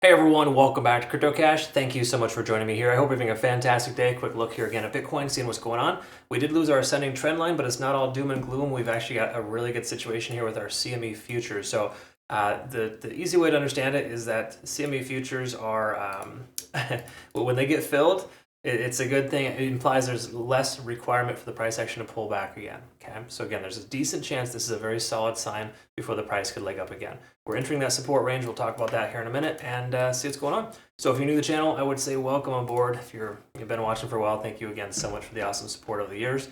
Hey everyone, welcome back to CryptoCache. Thank you so much for joining me here. I hope you're having a fantastic day. Quick look here again at Bitcoin, seeing what's going on. We did lose our ascending trend line, but it's not all doom and gloom. We've actually got a really good situation here with our CME futures. So the easy way to understand it is that CME futures are, when they get filled, it's a good thing. It implies there's less requirement for the price action to pull back again. Okay, so again, there's a decent chance this is a very solid sign before the price could leg up again. We're entering that support range. We'll talk about that here in a minute and see what's going on. So if you're new to the channel, I would say welcome on board. If you've been watching for a while, thank you again so much for the awesome support over the years.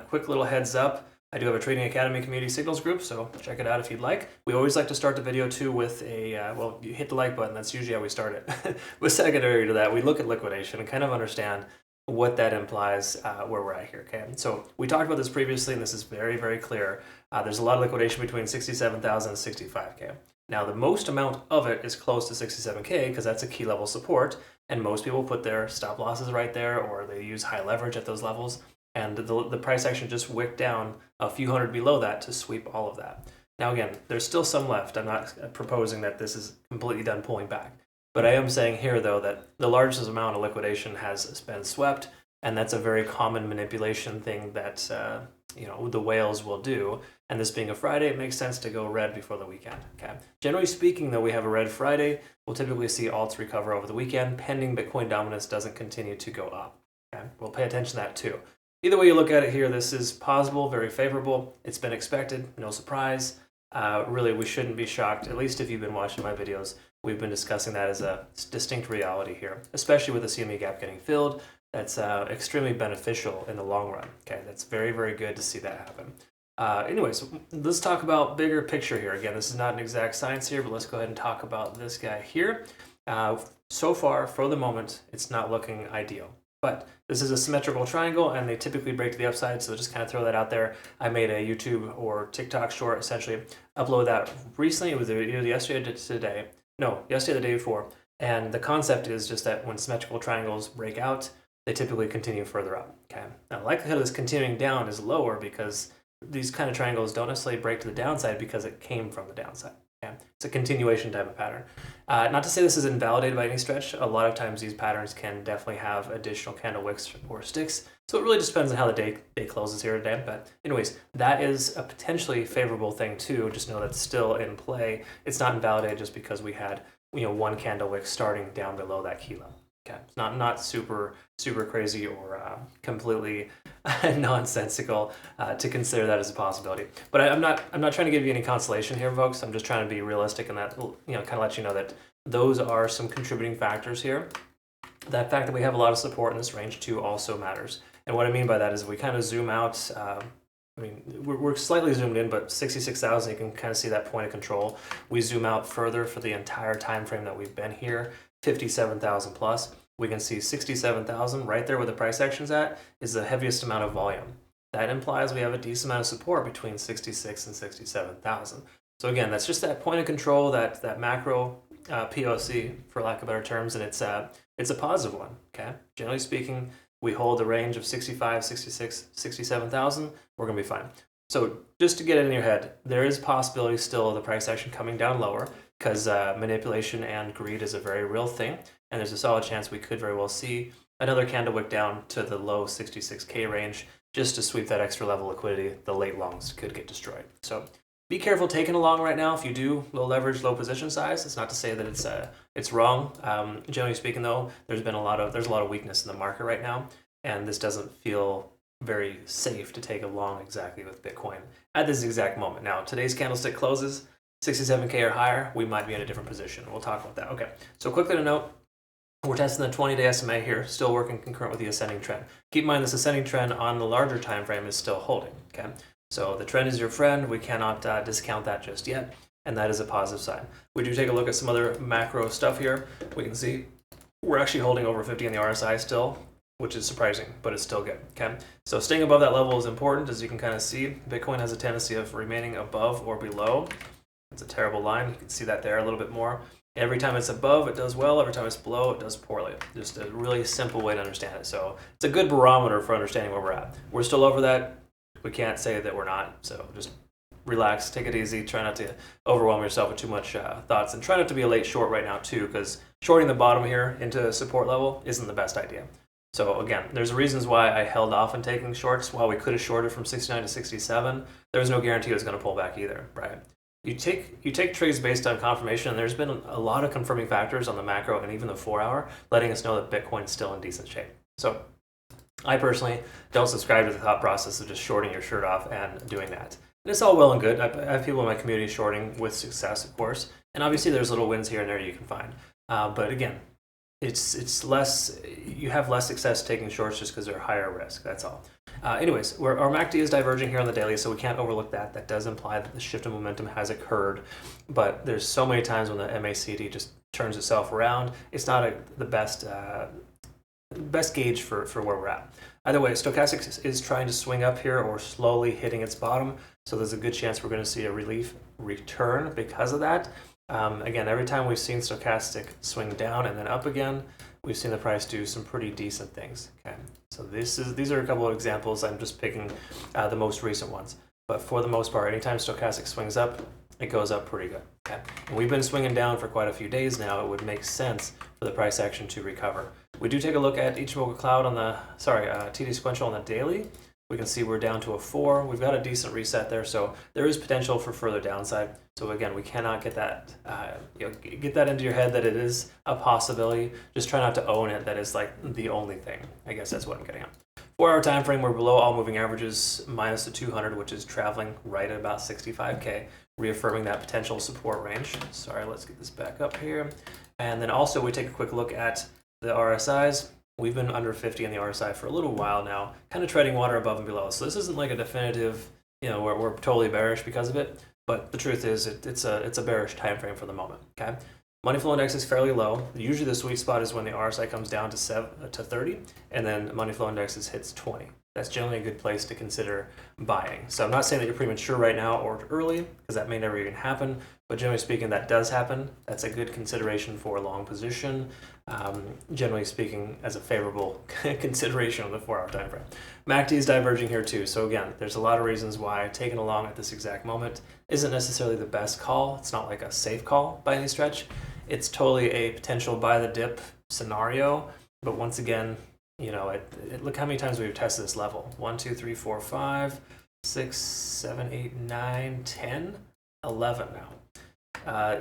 Quick little heads up. I do have a Trading Academy community signals group, so check it out if you'd like. We always like to start the video too with a, well, you hit the like button, that's usually how we start it. But secondary to that, we look at liquidation and kind of understand what that implies where we're at here, okay? So we talked about this previously, and this is very, very clear. There's a lot of liquidation between 67,000 and 65K. Now, the most amount of it is close to 67K because that's a key level support, and most people put their stop losses right there, or they use high leverage at those levels. And the price action just wicked down a few hundred below that to sweep all of that. Now again, there's still some left. I'm not proposing that this is completely done pulling back. But I am saying here, though, that the largest amount of liquidation has been swept, and that's a very common manipulation thing that the whales will do. And this being a Friday, it makes sense to go red before the weekend. Okay. Generally speaking, though, we have a red Friday. We'll typically see alts recover over the weekend, pending Bitcoin dominance doesn't continue to go up. Okay. We'll pay attention to that too. Either way you look at it here, this is possible, very favorable. It's been expected, no surprise. Really, we shouldn't be shocked, at least if you've been watching my videos. We've been discussing that as a distinct reality here, especially with the CME gap getting filled. That's extremely beneficial in the long run. Okay, that's very, very good to see that happen. Anyways, let's talk about bigger picture here. Again, this is not an exact science here, but let's go ahead and talk about this guy here. So far, for the moment, it's not looking ideal. But this is a symmetrical triangle, and they typically break to the upside, so just kind of throw that out there. I made a YouTube or TikTok short, essentially. Upload that recently. It was either yesterday or today. No, yesterday or the day before. And the concept is just that when symmetrical triangles break out, they typically continue further up. Okay. Now, the likelihood of this continuing down is lower because these kind of triangles don't necessarily break to the downside because it came from the downside. Okay. It's a continuation type of pattern. Not to say this is invalidated by any stretch. A lot of times these patterns can definitely have additional candle wicks or sticks. So it really just depends on how the day closes here today. But anyways, that is a potentially favorable thing too. Just know that's still in play. It's not invalidated just because we had one candle wick starting down below that key level. Okay, it's not super crazy or completely nonsensical to consider that as a possibility. But I'm not trying to give you any consolation here, folks. I'm just trying to be realistic and that kind of let you know that those are some contributing factors here. That fact that we have a lot of support in this range too also matters. And what I mean by that is if we kind of zoom out. I mean, we're slightly zoomed in, but 66,000, you can kind of see that point of control. We zoom out further for the entire time frame that we've been here. 57,000 plus, we can see 67,000 right there where the price action's at is the heaviest amount of volume. That implies we have a decent amount of support between 66 and 67,000. So again, that's just that point of control, that macro POC, for lack of better terms, and it's a positive one. Okay, generally speaking, we hold the range of 65, 66, 67,000. We're gonna be fine. So just to get it in your head, there is possibility still of the price action coming down lower because manipulation and greed is a very real thing. And there's a solid chance we could very well see another candle wick down to the low 66K range just to sweep that extra level liquidity. The late longs could get destroyed. So be careful taking a long right now. If you do low leverage, low position size, it's not to say that it's wrong. Generally speaking, though, there's a lot of weakness in the market right now, and this doesn't feel very safe to take a long exactly with Bitcoin at this exact moment. Now, today's candlestick closes 67K or higher, we might be in a different position. We'll talk about that. Okay, so quickly to note, we're testing the 20-day SMA here, still working concurrent with the ascending trend. Keep in mind this ascending trend on the larger time frame is still holding. Okay, so the trend is your friend. We cannot discount that just yet, and that is a positive sign. We do take a look at some other macro stuff here. We can see we're actually holding over 50 in the RSI still, which is surprising, but it's still good. Okay, so staying above that level is important, as you can kind of see. Bitcoin has a tendency of remaining above or below. It's a terrible line. You can see that there a little bit more. Every time it's above, it does well. Every time it's below, it does poorly. Just a really simple way to understand it. So it's a good barometer for understanding where we're at. We're still over that. We can't say that we're not. So just relax, take it easy, try not to overwhelm yourself with too much thoughts, and try not to be a late short right now too, because shorting the bottom here into support level isn't the best idea. So again, there's reasons why I held off on taking shorts. While we could have shorted from 69 to 67, there was no guarantee it was going to pull back either, right? You take trades based on confirmation, and there's been a lot of confirming factors on the macro and even the 4-hour, letting us know that Bitcoin's still in decent shape. So I personally don't subscribe to the thought process of just shorting your shirt off and doing that. And it's all well and good. I have people in my community shorting with success, of course, and obviously there's little wins here and there you can find. But again, it's less, you have less success taking shorts just because they're higher risk. That's all. Anyways, our MACD is diverging here on the daily, so we can't overlook that. That does imply that the shift in momentum has occurred, but there's so many times when the MACD just turns itself around. It's not the best gauge for where we're at. Either way, stochastic is trying to swing up here or slowly hitting its bottom, so there's a good chance we're going to see a relief return because of that. Again, every time we've seen stochastic swing down and then up again, we've seen the price do some pretty decent things. Okay, so these are a couple of examples. I'm just picking the most recent ones, but for the most part, anytime stochastic swings up, it goes up pretty good. Okay, and we've been swinging down for quite a few days now. It would make sense for the price action to recover. We do take a look at Ichimoku Cloud on the TD sequential on the daily. We can see we're down to a 4. We've got a decent reset there, so there is potential for further downside. So again, we cannot get that get that into your head that it is a possibility. Just try not to own it that is like the only thing. I guess that's what I'm getting at. 4-hour time frame, we're below all moving averages minus the 200, which is traveling right at about 65K, reaffirming that potential support range. Sorry, let's get this back up here. And then also we take a quick look at the RSIs. We've been under 50 on the RSI for a little while now, kind of treading water above and below. So this isn't like a definitive, we're totally bearish because of it. But the truth is, it's a bearish time frame for the moment. Okay, money flow index is fairly low. Usually the sweet spot is when the RSI comes down to 30, and then money flow index hits 20. That's generally a good place to consider buying. So I'm not saying that you're premature right now or early, because that may never even happen. But generally speaking, that does happen. That's a good consideration for a long position. Generally speaking, as a favorable consideration on the 4-hour time frame. MACD is diverging here too. So again, there's a lot of reasons why taking a long at this exact moment isn't necessarily the best call. It's not like a safe call by any stretch. It's totally a potential buy the dip scenario. But once again, look how many times we've tested this level. 1, 2, 3, 4, 5, 6, 7, 8, 9, 10, 11 now.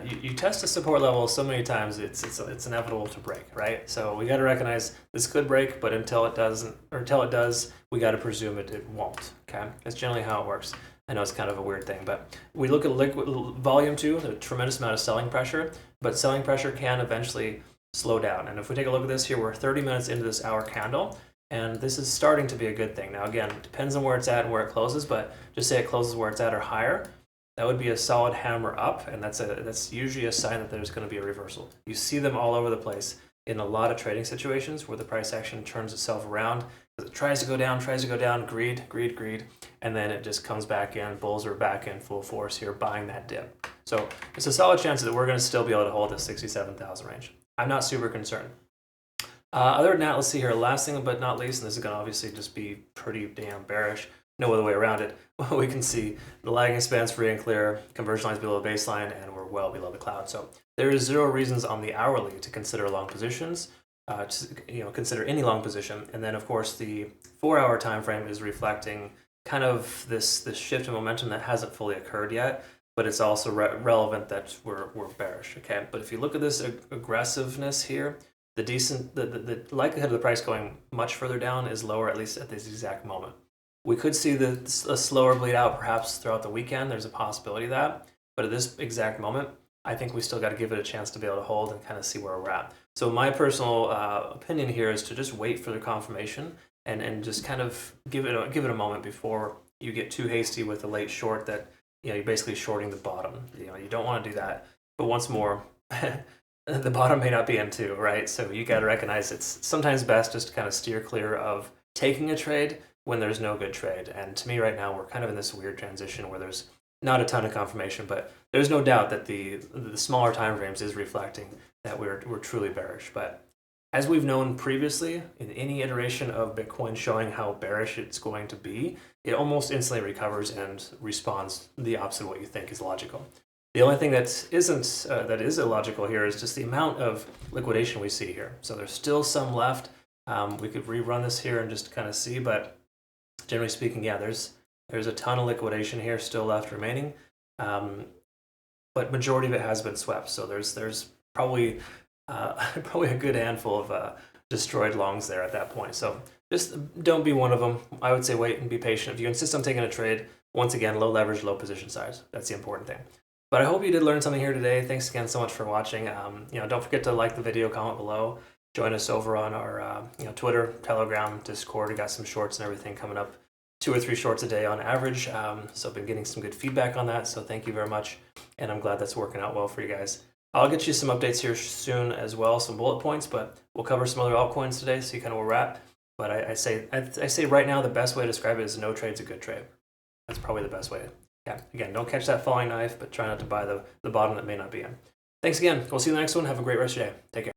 You test a support level so many times, it's inevitable to break, right? So we got to recognize this could break, but until it does, we got to presume it won't. Okay, that's generally how it works. I know it's kind of a weird thing, but we look at liquid volume too. A tremendous amount of selling pressure, but selling pressure can eventually slow down. And if we take a look at this here, we're 30 minutes into this hour candle, and this is starting to be a good thing. Now again, it depends on where it's at and where it closes, but just say it closes where it's at or higher. That would be a solid hammer up, and that's usually a sign that there's going to be a reversal. You see them all over the place in a lot of trading situations where the price action turns itself around. It tries to go down, greed, and then it just comes back in. Bulls are back in full force here, buying that dip. So it's a solid chance that we're going to still be able to hold the 67,000 range. I'm not super concerned. Other than that, let's see here. Last thing but not least, and this is going to obviously just be pretty damn bearish. No other way around it. We can see the lagging span's free and clear, conversion lines below the baseline, and we're well below the cloud. So there is 0 reasons on the hourly to consider long positions, consider any long position. And then of course the 4-hour time frame is reflecting kind of this shift in momentum that hasn't fully occurred yet, but it's also relevant that we're bearish. Okay, but if you look at this aggressiveness here, the likelihood of the price going much further down is lower, at least at this exact moment. We could see a slower bleed out perhaps throughout the weekend. There's a possibility of that. But at this exact moment, I think we still got to give it a chance to be able to hold and kind of see where we're at. So my personal opinion here is to just wait for the confirmation and just kind of give it a moment before you get too hasty with a late short that you're basically shorting the bottom. You don't want to do that. But once more, the bottom may not be in too, right? So you got to recognize it's sometimes best just to kind of steer clear of taking a trade when there's no good trade. And to me right now, we're kind of in this weird transition where there's not a ton of confirmation, but there's no doubt that the smaller time frames is reflecting that we're truly bearish. But As we've known previously, in any iteration of Bitcoin showing how bearish it's going to be, it almost instantly recovers and responds the opposite of what you think is logical. The only thing that is illogical here is just the amount of liquidation we see here. So there's still some left. We could rerun this here and just kind of see, but generally speaking, yeah, there's a ton of liquidation here still left remaining, but majority of it has been swept. So there's probably probably a good handful of destroyed longs there at that point. So just don't be one of them. I would say wait and be patient. If you insist on taking a trade, once again, low leverage, low position size. That's the important thing. But I hope you did learn something here today. Thanks again so much for watching. Don't forget to like the video, comment below. Join us over on our Twitter, Telegram, Discord. We got some shorts and everything coming up. 2 or 3 shorts a day on average. So I've been getting some good feedback on that. So thank you very much. And I'm glad that's working out well for you guys. I'll get you some updates here soon as well, some bullet points, but we'll cover some other altcoins today so you kind of where we're at. But I say right now the best way to describe it is no trade's a good trade. That's probably the best way. Yeah, again, don't catch that falling knife, but try not to buy the bottom that may not be in. Thanks again. We'll see you in the next one. Have a great rest of your day. Take care.